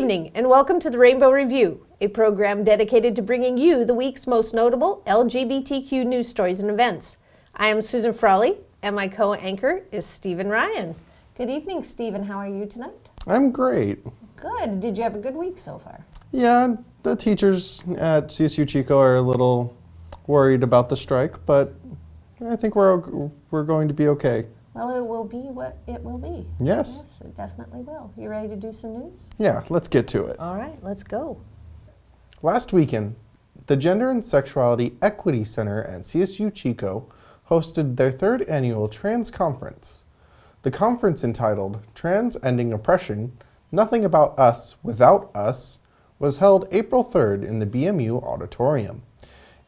evening and welcome to the Rainbow Review, a program dedicated to bringing you the week's most notable LGBTQ news stories and events. I am Susan Frawley and my co-anchor is Stephen Ryan. Good evening, Stephen. How are you tonight? I'm great. Good. Did you have a good week so far? Yeah, the teachers at CSU Chico are a little worried about the strike, but I think we're going to be okay. Well, it will be what it will be. Yes. Yes, it definitely will. You ready to do some news? Yeah, let's get to it. All right, let's go. Last weekend, the Gender and Sexuality Equity Center at CSU Chico hosted their third annual Trans Conference. The conference, entitled Trans Ending Oppression, Nothing About Us Without Us, was held April 3rd in the BMU auditorium.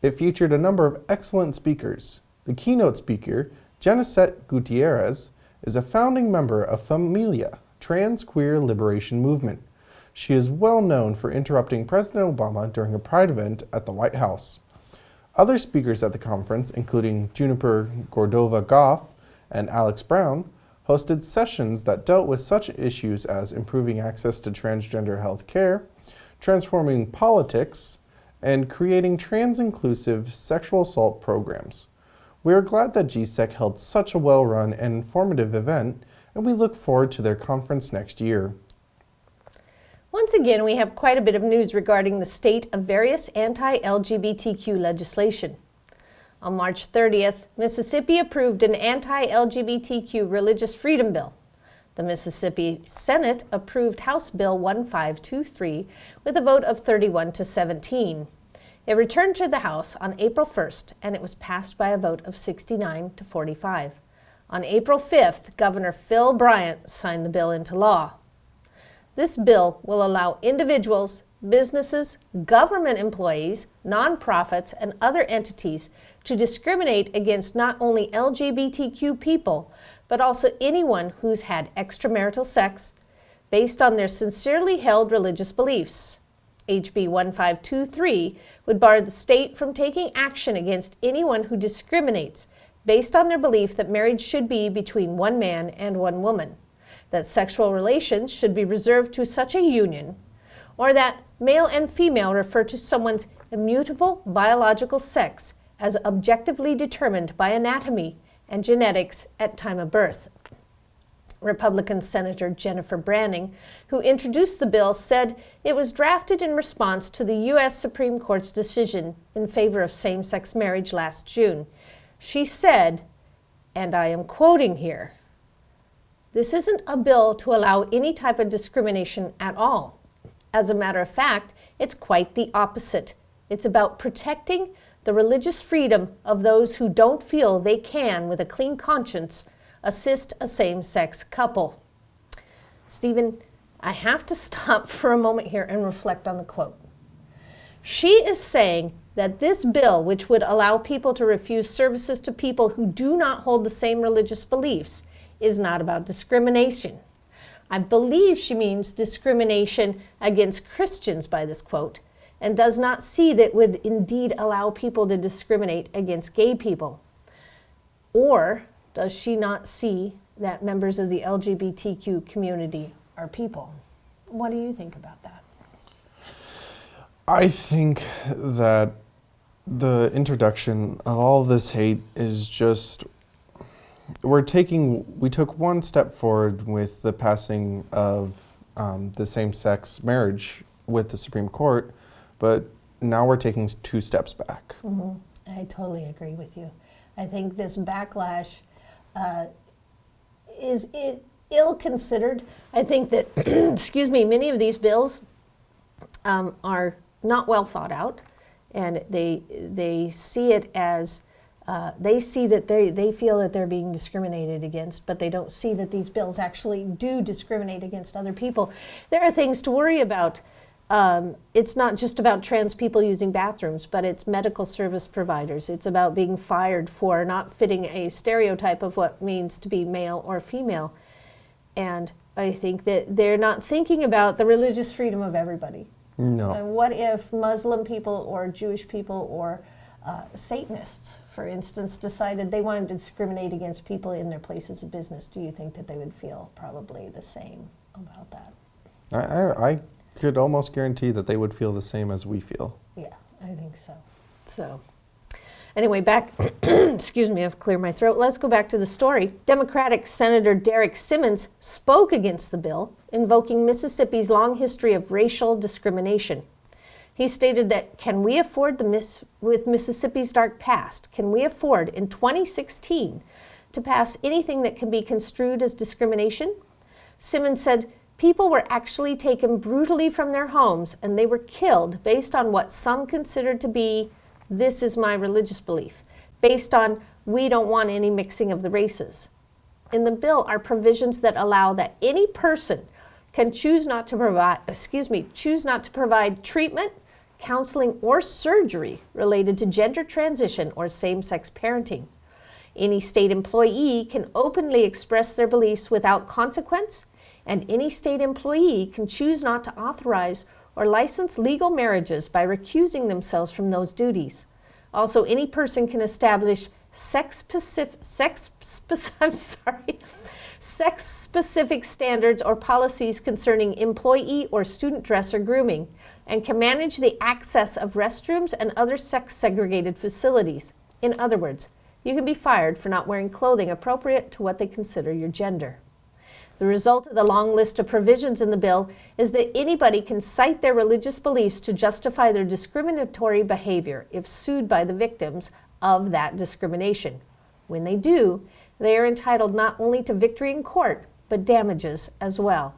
It featured a number of excellent speakers. The keynote speaker, Jenicette Gutierrez, is a founding member of Familia, Trans Queer Liberation Movement. She is well known for interrupting President Obama during a Pride event at the White House. Other speakers at the conference, including Juniper Cordova-Goff and Alex Brown, hosted sessions that dealt with such issues as improving access to transgender health care, transforming politics, and creating trans-inclusive sexual assault programs. We are glad that GSEC held such a well-run and informative event, and we look forward to their conference next year. Once again, we have quite a bit of news regarding the state of various anti-LGBTQ legislation. On March 30th, Mississippi approved an anti-LGBTQ religious freedom bill. The Mississippi Senate approved House Bill 1523 with a vote of 31 to 17. It returned to the House on April 1st, and it was passed by a vote of 69 to 45. On April 5th, Governor Phil Bryant signed the bill into law. This bill will allow individuals, businesses, government employees, nonprofits, and other entities to discriminate against not only LGBTQ people, but also anyone who's had extramarital sex based on their sincerely held religious beliefs. HB 1523 would bar the state from taking action against anyone who discriminates based on their belief that marriage should be between one man and one woman, that sexual relations should be reserved to such a union, or that male and female refer to someone's immutable biological sex as objectively determined by anatomy and genetics at time of birth. Republican Senator Jennifer Branning, who introduced the bill, said it was drafted in response to the U.S. Supreme Court's decision in favor of same-sex marriage last June. She said, and I am quoting here, "This isn't a bill to allow any type of discrimination at all. As a matter of fact, it's quite the opposite. It's about protecting the religious freedom of those who don't feel they can, with a clean conscience, assist a same-sex couple." Stephen, I have to stop for a moment here and reflect on the quote. She is saying that this bill, which would allow people to refuse services to people who do not hold the same religious beliefs, is not about discrimination. I believe she means discrimination against Christians by this quote, and does not see that it would indeed allow people to discriminate against gay people. Or does she not see that members of the LGBTQ community are people? What do you think about that? I think that the introduction of all this hate is just, we took one step forward with the passing of the same-sex marriage with the Supreme Court, but now we're taking 2 steps back. Mm-hmm. I totally agree with you. I think this backlash is ill-considered. I think that, excuse me, many of these bills are not well thought out, and they see it as, they feel that they're being discriminated against, but they don't see that these bills actually do discriminate against other people. There are things to worry about. It's not just about trans people using bathrooms, but it's medical service providers. It's about being fired for not fitting a stereotype of what means to be male or female. And I think that they're not thinking about the religious freedom of everybody. No. And what if Muslim people or Jewish people or Satanists, for instance, decided they wanted to discriminate against people in their places of business? Do you think that they would feel probably the same about that? I could almost guarantee that they would feel the same as we feel. Yeah, I think so. So, anyway, back, excuse me, I've cleared my throat. Let's go back to the story. Democratic Senator Derrick Simmons spoke against the bill, invoking Mississippi's long history of racial discrimination. He stated that, with Mississippi's dark past, can we afford in 2016 to pass anything that can be construed as discrimination? Simmons said, people were actually taken brutally from their homes and they were killed based on what some considered to be, this is my religious belief, based on we don't want any mixing of the races. In the bill are provisions that allow that any person can choose not to provide treatment, counseling, or surgery related to gender transition or same-sex parenting. Any state employee can openly express their beliefs without consequence, and any state employee can choose not to authorize or license legal marriages by recusing themselves from those duties. Also, any person can establish sex-specific standards or policies concerning employee or student dress or grooming, and can manage the access of restrooms and other sex-segregated facilities. In other words, you can be fired for not wearing clothing appropriate to what they consider your gender. The result of the long list of provisions in the bill is that anybody can cite their religious beliefs to justify their discriminatory behavior if sued by the victims of that discrimination. When they do, they are entitled not only to victory in court, but damages as well.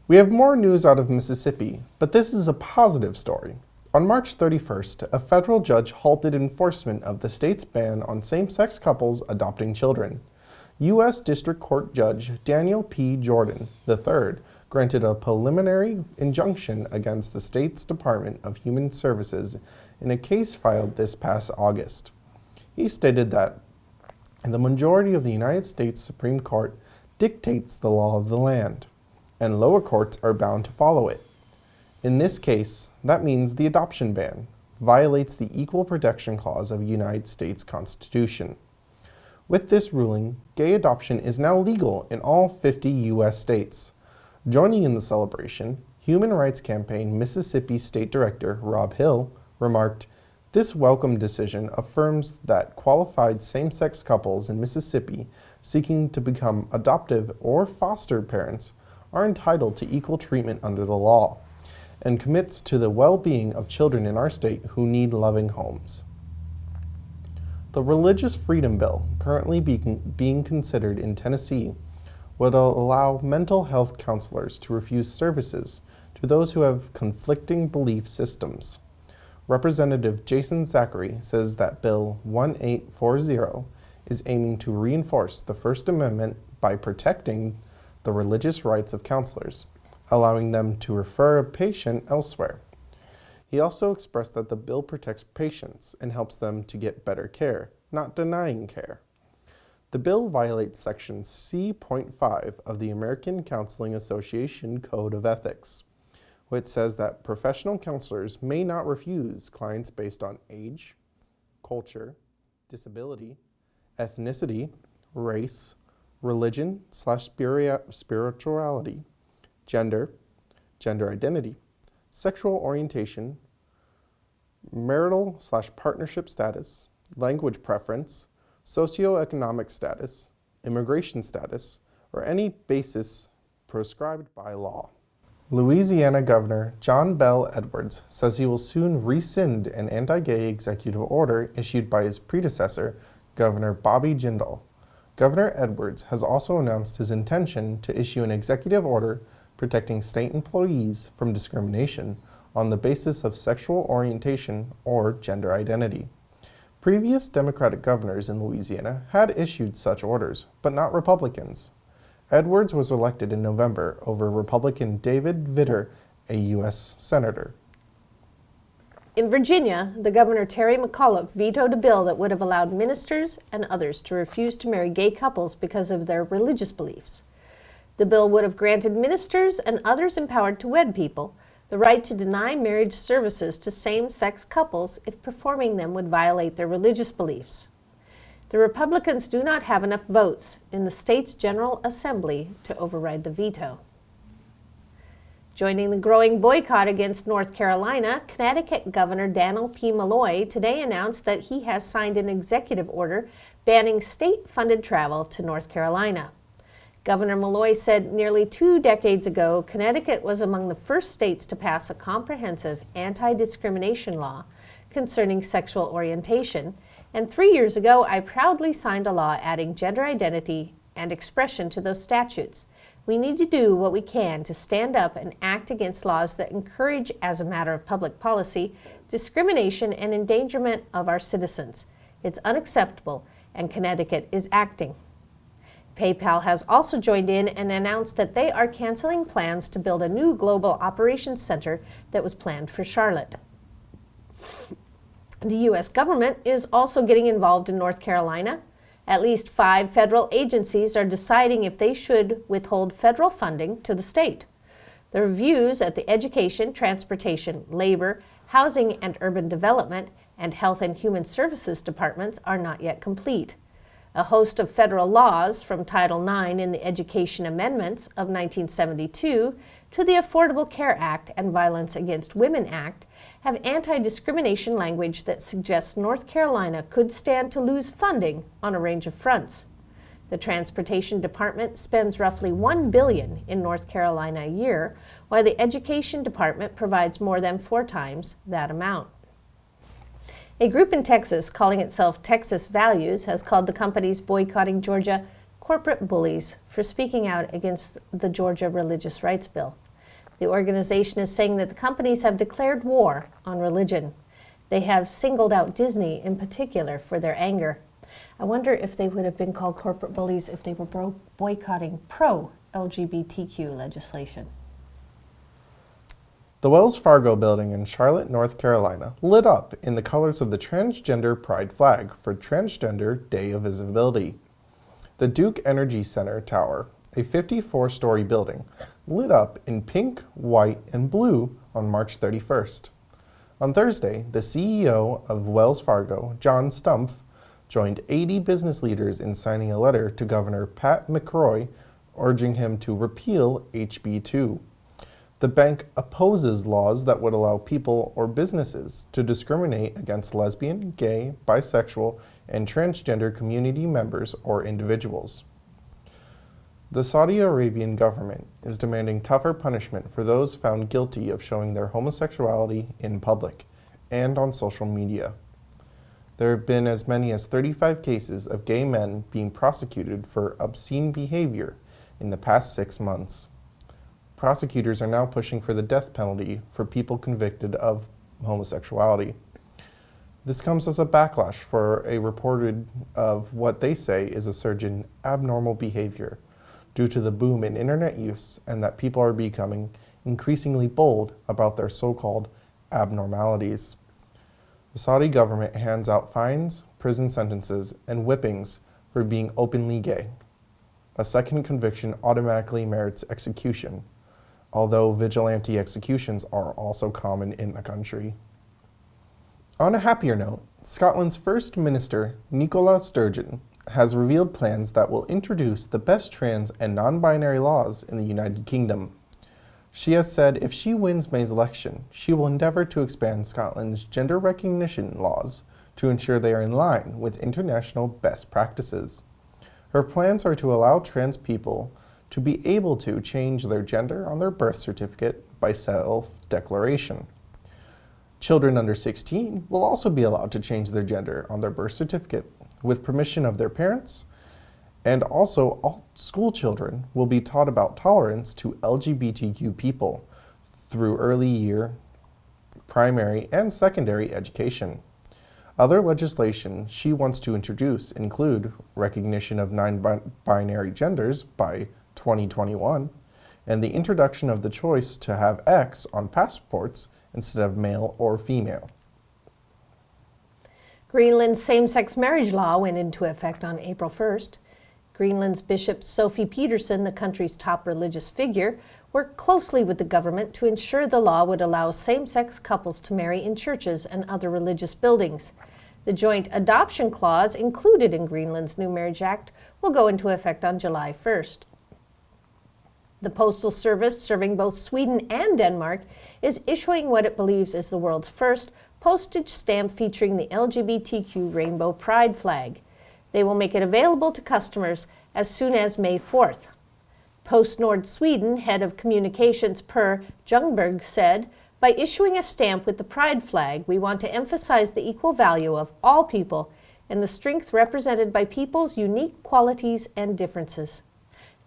We have more news out of Mississippi, but this is a positive story. On March 31st, a federal judge halted enforcement of the state's ban on same-sex couples adopting children. U.S. District Court Judge Daniel P. Jordan III granted a preliminary injunction against the state's Department of Human Services in a case filed this past August. He stated that the majority of the United States Supreme Court dictates the law of the land, and lower courts are bound to follow it. In this case, that means the adoption ban violates the Equal Protection Clause of the United States Constitution. With this ruling, gay adoption is now legal in all 50 U.S. states. Joining in the celebration, Human Rights Campaign Mississippi State Director Rob Hill remarked, "This welcome decision affirms that qualified same-sex couples in Mississippi seeking to become adoptive or foster parents are entitled to equal treatment under the law, and commits to the well-being of children in our state who need loving homes." The Religious Freedom Bill, currently being considered in Tennessee, would allow mental health counselors to refuse services to those who have conflicting belief systems. Representative Jason Zachary says that Bill 1840 is aiming to reinforce the First Amendment by protecting the religious rights of counselors, allowing them to refer a patient elsewhere. He also expressed that the bill protects patients and helps them to get better care, not denying care. The bill violates Section C.5 of the American Counseling Association Code of Ethics, which says that professional counselors may not refuse clients based on age, culture, disability, ethnicity, race, religion/spirituality, gender identity, sexual orientation, marital/partnership status, language preference, socioeconomic status, immigration status, or any basis prescribed by law. Louisiana Governor John Bel Edwards says he will soon rescind an anti-gay executive order issued by his predecessor, Governor Bobby Jindal. Governor Edwards has also announced his intention to issue an executive order protecting state employees from discrimination on the basis of sexual orientation or gender identity. Previous Democratic governors in Louisiana had issued such orders, but not Republicans. Edwards was elected in November over Republican David Vitter, a U.S. Senator. In Virginia, the Governor Terry McAuliffe vetoed a bill that would have allowed ministers and others to refuse to marry gay couples because of their religious beliefs. The bill would have granted ministers and others empowered to wed people the right to deny marriage services to same-sex couples if performing them would violate their religious beliefs. The Republicans do not have enough votes in the state's General Assembly to override the veto. Joining the growing boycott against North Carolina, Connecticut Governor Daniel P. Malloy today announced that he has signed an executive order banning state-funded travel to North Carolina. Governor Malloy said nearly 2 decades ago, Connecticut was among the first states to pass a comprehensive anti-discrimination law concerning sexual orientation, and 3 years ago, I proudly signed a law adding gender identity and expression to those statutes. We need to do what we can to stand up and act against laws that encourage, as a matter of public policy, discrimination and endangerment of our citizens. It's unacceptable, and Connecticut is acting. PayPal has also joined in and announced that they are canceling plans to build a new global operations center that was planned for Charlotte. The U.S. government is also getting involved in North Carolina. At least 5 federal agencies are deciding if they should withhold federal funding to the state. The reviews at the Education, Transportation, Labor, Housing and Urban Development, and Health and Human Services departments are not yet complete. A host of federal laws, from Title IX in the Education Amendments of 1972 to the Affordable Care Act and Violence Against Women Act, have anti-discrimination language that suggests North Carolina could stand to lose funding on a range of fronts. The Transportation Department spends roughly $1 billion in North Carolina a year, while the Education Department provides more than 4 times that amount. A group in Texas calling itself Texas Values has called the companies boycotting Georgia corporate bullies for speaking out against the Georgia Religious Rights Bill. The organization is saying that the companies have declared war on religion. They have singled out Disney in particular for their anger. I wonder if they would have been called corporate bullies if they were boycotting pro-LGBTQ legislation. The Wells Fargo building in Charlotte, North Carolina, lit up in the colors of the Transgender Pride flag for Transgender Day of Visibility. The Duke Energy Center Tower, a 54-story building, lit up in pink, white, and blue on March 31st. On Thursday, the CEO of Wells Fargo, John Stumpf, joined 80 business leaders in signing a letter to Governor Pat McCrory urging him to repeal HB 2. The bank opposes laws that would allow people or businesses to discriminate against lesbian, gay, bisexual, and transgender community members or individuals. The Saudi Arabian government is demanding tougher punishment for those found guilty of showing their homosexuality in public and on social media. There have been as many as 35 cases of gay men being prosecuted for obscene behavior in the past 6 months. Prosecutors are now pushing for the death penalty for people convicted of homosexuality. This comes as a backlash for a reported of what they say is a surge in abnormal behavior due to the boom in internet use and that people are becoming increasingly bold about their so-called abnormalities. The Saudi government hands out fines, prison sentences, and whippings for being openly gay. A second conviction automatically merits execution, although vigilante executions are also common in the country. On a happier note, Scotland's First Minister, Nicola Sturgeon, has revealed plans that will introduce the best trans and non-binary laws in the United Kingdom. She has said if she wins May's election, she will endeavour to expand Scotland's gender recognition laws to ensure they are in line with international best practices. Her plans are to allow trans people to be able to change their gender on their birth certificate by self-declaration. Children under 16 will also be allowed to change their gender on their birth certificate with permission of their parents, and also all school children will be taught about tolerance to LGBTQ people through early year, primary, and secondary education. Other legislation she wants to introduce include recognition of non-binary genders by 2021, and the introduction of the choice to have X on passports instead of male or female. Greenland's same-sex marriage law went into effect on April 1st. Greenland's Bishop Sophie Peterson, the country's top religious figure, worked closely with the government to ensure the law would allow same-sex couples to marry in churches and other religious buildings. The joint adoption clause included in Greenland's new Marriage Act will go into effect on July 1st. The Postal Service, serving both Sweden and Denmark, is issuing what it believes is the world's first postage stamp featuring the LGBTQ rainbow pride flag. They will make it available to customers as soon as May 4th. PostNord Sweden head of communications Per Ljungberg said, "By issuing a stamp with the pride flag, we want to emphasize the equal value of all people and the strength represented by people's unique qualities and differences."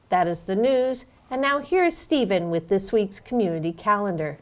That is the news, and now here's Stephen with this week's community calendar.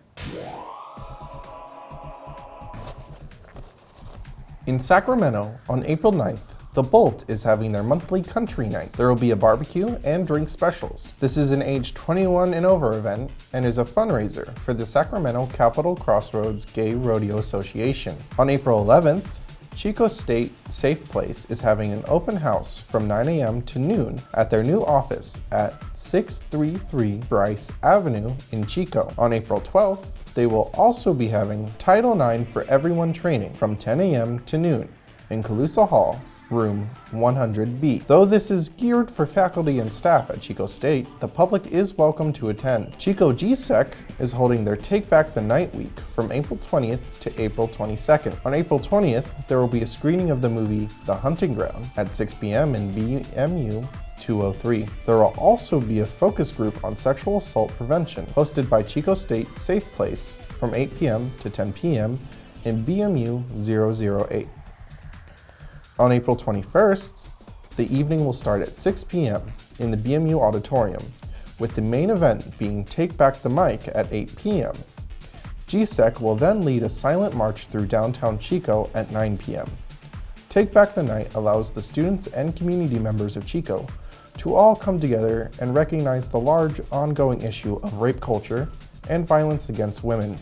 In Sacramento, on April 9th, The Bolt is having their monthly country night. There will be a barbecue and drink specials. This is an age 21 and over event and is a fundraiser for the Sacramento Capitol Crossroads Gay Rodeo Association. On April 11th, Chico State Safe Place is having an open house from 9 a.m. to noon at their new office at 633 Bryce Avenue in Chico. On April 12th, they will also be having Title IX for Everyone training from 10 a.m. to noon in Calusa Hall, room 100B. Though this is geared for faculty and staff at Chico State, the public is welcome to attend. Chico GSEC is holding their Take Back the Night week from April 20th to April 22nd. On April 20th, there will be a screening of the movie The Hunting Ground at 6 p.m. in BMU 203. There will also be a focus group on sexual assault prevention hosted by Chico State Safe Place from 8 p.m. to 10 p.m. in BMU 008. On April 21st, the evening will start at 6 p.m. in the BMU auditorium, with the main event being Take Back the Mic at 8 p.m. GSEC will then lead a silent march through downtown Chico at 9 p.m. Take Back the Night allows the students and community members of Chico to all come together and recognize the large ongoing issue of rape culture and violence against women,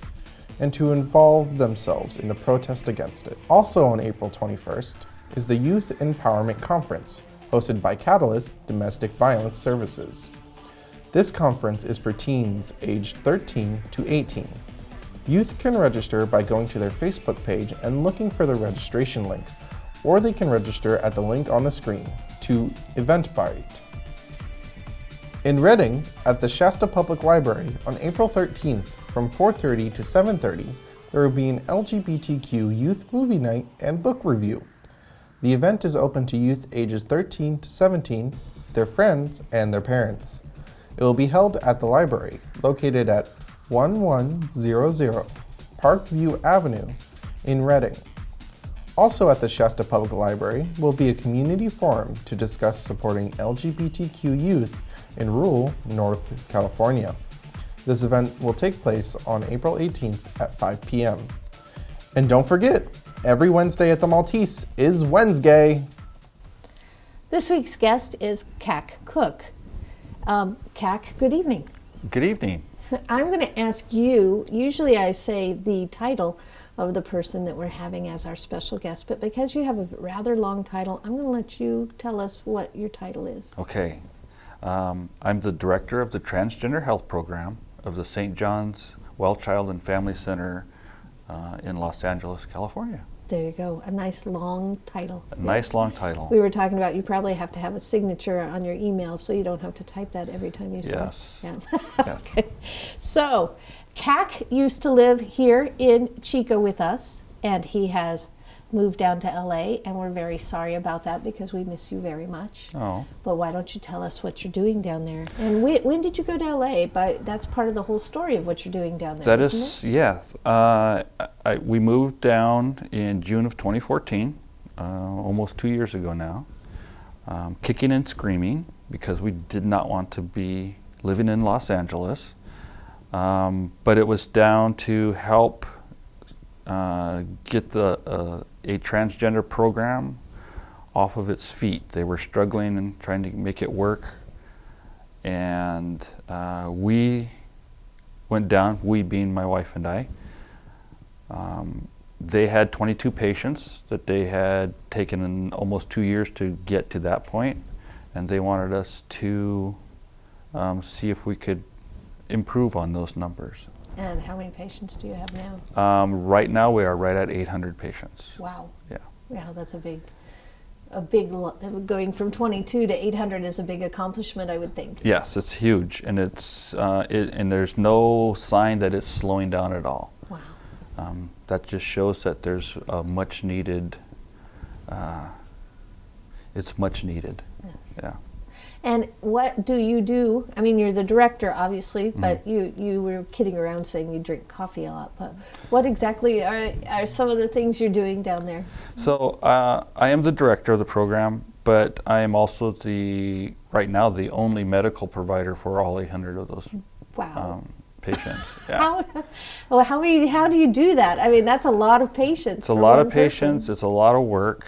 and to involve themselves in the protest against it. Also on April 21st, is the Youth Empowerment Conference, hosted by Catalyst Domestic Violence Services. This conference is for teens aged 13 to 18. Youth can register by going to their Facebook page and looking for the registration link, or they can register at the link on the screen to Eventbrite. In Reading, at the Shasta Public Library on April 13th from 4:30 to 7:30, there will be an LGBTQ youth movie night and book review. The event is open to youth ages 13 to 17, their friends, and their parents. It will be held at the library, located at 1100 Parkview Avenue in Reading. Also at the Shasta Public Library will be a community forum to discuss supporting LGBTQ youth in rural North California. This event will take place on April 18th at 5 p.m. And don't forget, every Wednesday at the Maltese is Wednesday. This week's guest is CAC Cook. CAC, good evening. Good evening. I'm going to ask you, usually I say the title of the person that we're having as our special guest, but because you have a rather long title, I'm going to let you tell us what your title is. Okay. I'm the director of the Transgender Health Program of the St. John's Well Child and Family Center in Los Angeles, California. There you go, a nice long title. A nice long title. We were talking about you probably have to have a signature on your email so you don't have to type that every time you say. Yes. Yeah. Yes. Okay. So, CAC used to live here in Chico with us, and he has moved down to LA, and we're very sorry about that because we miss you very much. Oh. But why don't you tell us what you're doing down there? And when did you go to LA? But that's part of the whole story of what you're doing down there. That isn't is, it? yeah. We moved down in June of 2014, almost 2 years ago now, kicking and screaming because we did not want to be living in Los Angeles. But it was down to help get a transgender program off of its feet. They were struggling and trying to make it work, and we went down, we being my wife and I. They had 22 patients that they had taken in almost 2 years to get to that point, and they wanted us to see if we could improve on those numbers. And how many patients do you have now? Right now we are right at 800 patients. Wow. Yeah. Yeah, that's a big going from 22 to 800 is a big accomplishment, I would think. Yes, it's huge, and and there's no sign that it's slowing down at all. Wow. That just shows that there's a much needed. It's much needed. Yes. Yeah. And what do you do? I mean, you're the director, obviously, Mm-hmm. but you were kidding around saying you drink coffee a lot. But what exactly are some of the things you're doing down there? So I am the director of the program, but I am also right now the only medical provider for all 800 of those Wow. patients. Yeah. How do you do that? I mean, that's a lot of patients. It's a lot of patients. It's a lot of work,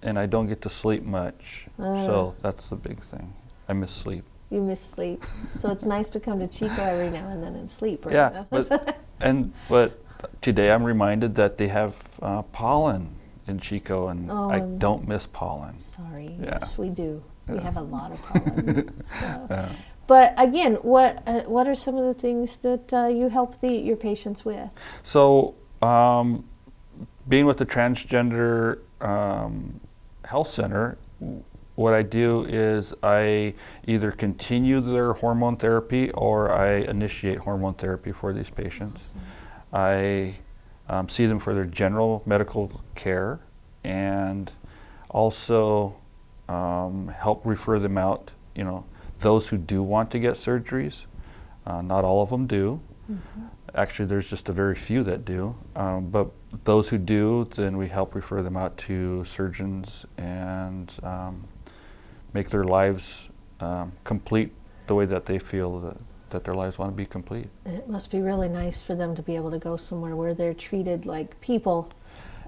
and I don't get to sleep much. So that's the big thing. I miss sleep. You miss sleep, so it's nice to come to Chico every now and then and sleep. Right? Yeah, but today I'm reminded that they have pollen in Chico, and I don't miss pollen. Sorry, Yeah. yes, we do. We Yeah. have a lot of pollen. So. Yeah. But again, what are some of the things that you help your patients with? So, being with the Transgender Health Center, what I do is I either continue their hormone therapy or I initiate hormone therapy for these patients. I see them for their general medical care and also help refer them out, those who do want to get surgeries. Not all of them do. Mm-hmm. Actually, there's just a very few that do. But those who do, then we help refer them out to surgeons and make their lives complete the way that they feel that their lives want to be complete. It must be really nice for them to be able to go somewhere where they're treated like people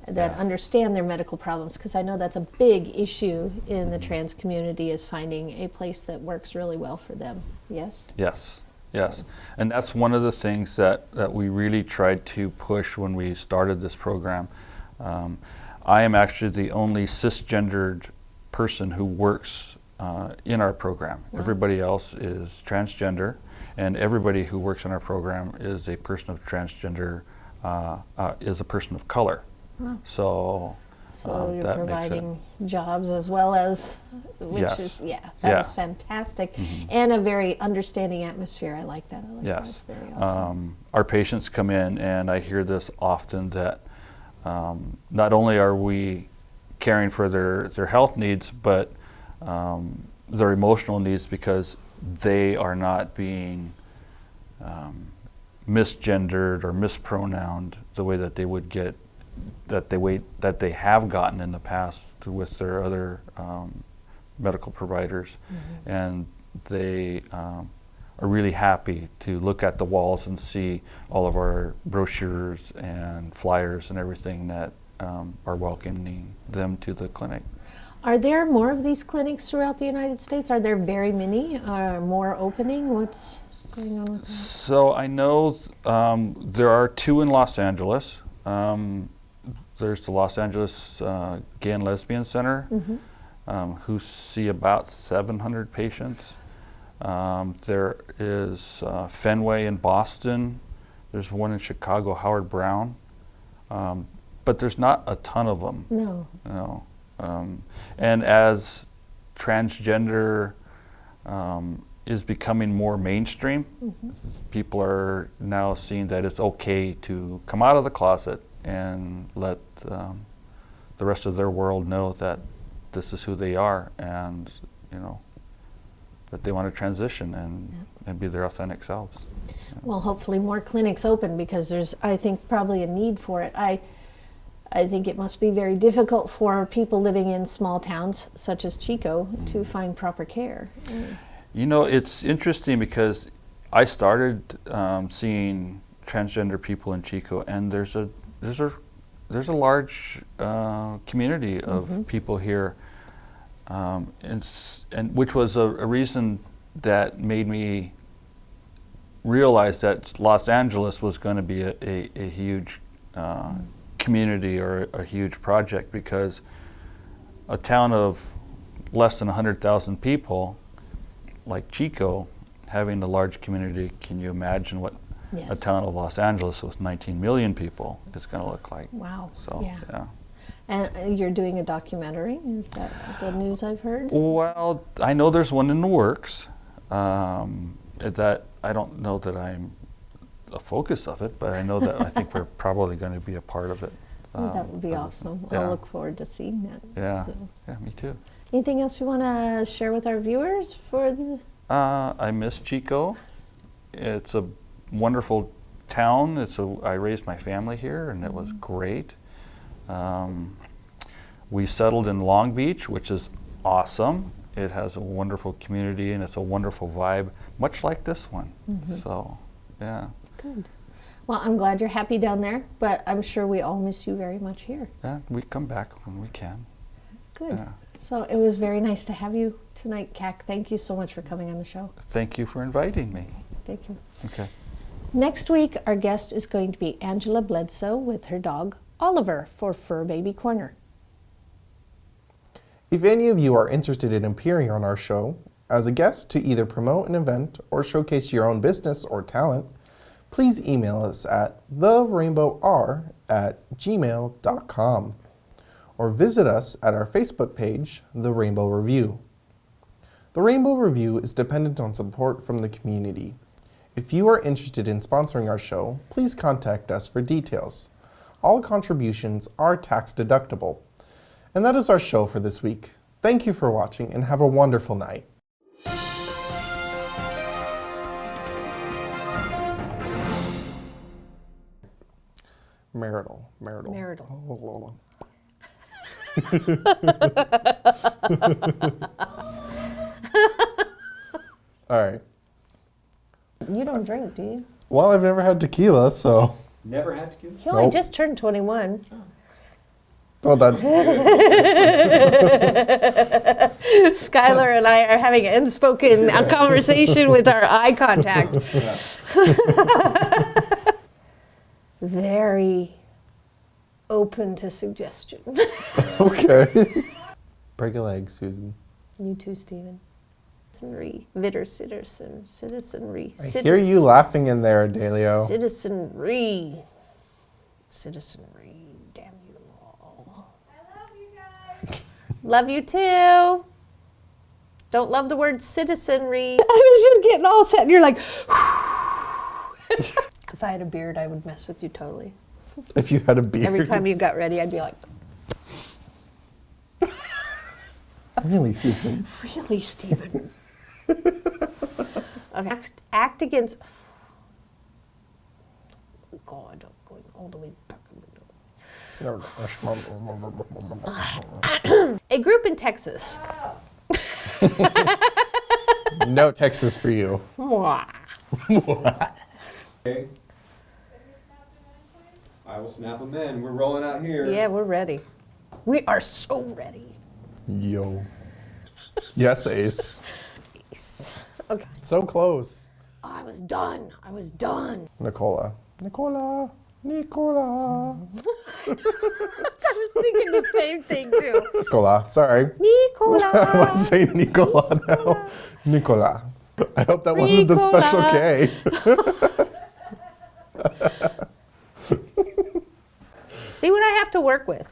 that Yes. understand their medical problems, because I know that's a big issue in the trans community, is finding a place that works really well for them. Yes? Yes, yes. And that's one of the things that we really tried to push when we started this program. I am actually the only cisgendered person who works in our program. Wow. Everybody else is transgender, and everybody who works in our program is a person of transgender, is a person of color. Wow. So you're that providing jobs as well as, which Yes. is, that Yeah. is fantastic. Mhm. And a very understanding atmosphere. I like that. I like that. Yes. It's very awesome. Our patients come in, and I hear this often, that not only are we caring for their health needs, but their emotional needs, because they are not being misgendered or mispronounced the way that they would get, that they have gotten in the past with their other medical providers. Mm-hmm. And they are really happy to look at the walls and see all of our brochures and flyers and everything that are welcoming them to the clinic. Are there more of these clinics throughout the United States? Are there very many? Are more opening? What's going on with that? So I know there are 2 in Los Angeles. There's the Los Angeles Gay and Lesbian Center, Mm-hmm. who see about 700 patients. There is Fenway in Boston. There's one in Chicago, Howard Brown. But there's not a ton of them. No. And as transgender is becoming more mainstream, Mm-hmm. people are now seeing that it's okay to come out of the closet and let the rest of their world know that this is who they are, and that they want to transition and be their authentic selves. Well, hopefully more clinics open, because there's, I think, probably a need for it. I think it must be very difficult for people living in small towns such as Chico to find proper care. It's interesting, because I started seeing transgender people in Chico, and there's a large community of Mm-hmm. people here, and which was a reason that made me realize that Los Angeles was going to be a huge community or a huge project, because a town of less than 100,000 people like Chico having a large community, can you imagine what Yes. a town of Los Angeles with 19 million people is going to look like? Wow. So, Yeah. And you're doing a documentary? Is that the news I've heard? Well, I know there's one in the works. That I don't know that I'm a focus of it, but I know that I think we're probably going to be a part of it. That would be awesome. yeah. I'll look forward to seeing that. Yeah, So. yeah, me too. Anything else you want to share with our viewers for the? I miss Chico. It's a wonderful town. I raised my family here, and it was great. We settled in Long Beach, which is awesome. It has a wonderful community, and it's a wonderful vibe, much like this one. So, yeah. Good. Well, I'm glad you're happy down there, but I'm sure we all miss you very much here. Yeah, we come back when we can. Good. Yeah. So it was very nice to have you tonight, CAC. Thank you so much for coming on the show. Thank you for inviting me. Thank you. Okay. Next week, our guest is going to be Angela Bledsoe with her dog, Oliver, for Fur Baby Corner. If any of you are interested in appearing on our show as a guest to either promote an event or showcase your own business or talent, please email us at therainbowr@gmail.com or visit us at our Facebook page, The Rainbow Review. The Rainbow Review is dependent on support from the community. If you are interested in sponsoring our show, please contact us for details. All contributions are tax deductible. And that is our show for this week. Thank you for watching and have a wonderful night. Marital. All right. You don't drink, do you? Well, I've never had tequila, so. Never had to You only Nope. just turned 21. Well, that's Skylar and I are having an unspoken conversation with our eye contact. Very open to suggestion. okay. Break a leg, Susan. You too, Stephen. Citizenry. I hear you laughing in there, Delio. Citizenry. Damn you all. I love you guys. Love you too. Don't love the word citizenry. I was just getting all set, and you're like, if I had a beard, I would mess with you totally. If you had a beard. Every time you got ready, I'd be like, Really, Susan? really, Stephen? Okay. Act against. God, I'm going all the way back. A group in Texas. No Texas for you. Okay. I will snap them in. We're rolling out here. Yeah, we're ready. We are so ready. Yo. Yes, Ace. Okay. So close. Oh, I was done. Nicola. I was thinking the same thing too. Nicola. Sorry. I want to Nicola. say Nicola now. Nicola. I hope that wasn't the special K. See what I have to work with.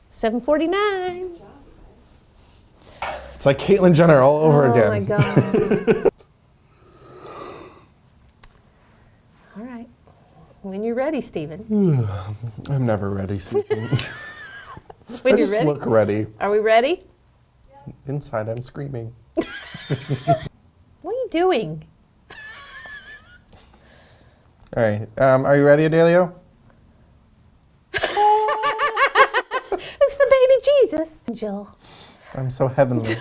7:49. It's like Caitlyn Jenner all over again. Oh my God. All right. When you're ready, Stephen. I'm never ready, Susan. When I you're just ready. look ready. Are we ready? Inside, I'm screaming. What are you doing? All right. Are you ready, Adelio? It's the baby Jesus. Jill. I'm so heavenly.